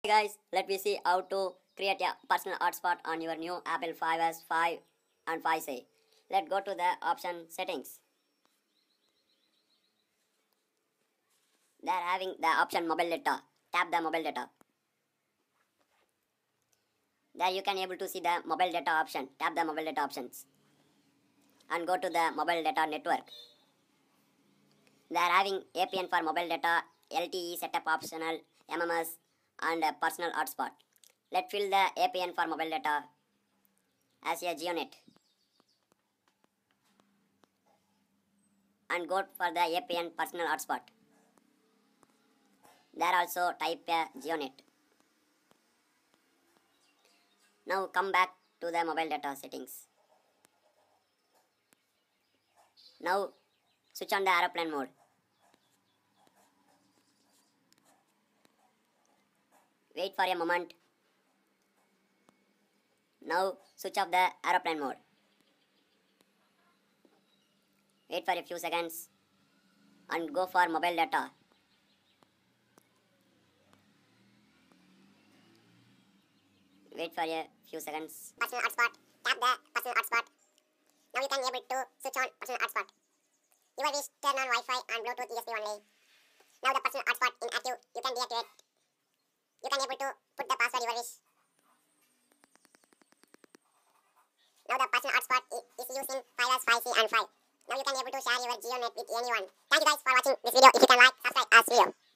Hey guys, let me see how to create a personal hotspot on your new Apple 5s, 5 and 5C. Let's go to the option settings. They are having the option mobile data. Tap the mobile data. There you can able to see the mobile data option. Tap the mobile data options and go to the mobile data network. They are having APN for mobile data, LTE setup optional, MMS and personal hotspot. Let's fill the APN for mobile data as a GeoNet and go for the APN personal hotspot. There also type a GeoNet. Now come back to the mobile data settings. Now switch on the aeroplane mode. Wait for a moment. Now switch off the aeroplane mode. Wait for a few seconds and go for mobile data. Wait for a few seconds. Personal hotspot. Tap the personal hotspot. Now you can able to switch on personal hotspot. You will wish turn on Wi-Fi and Bluetooth ESP only. Now the personal hotspot inactive. You can deactivate. You can able to put the password you wish. Now the personal hotspot is used in 5S, 5C and 5. Now you can able to share your GeoNet with anyone. Thank you guys for watching this video. If you can like, subscribe our video.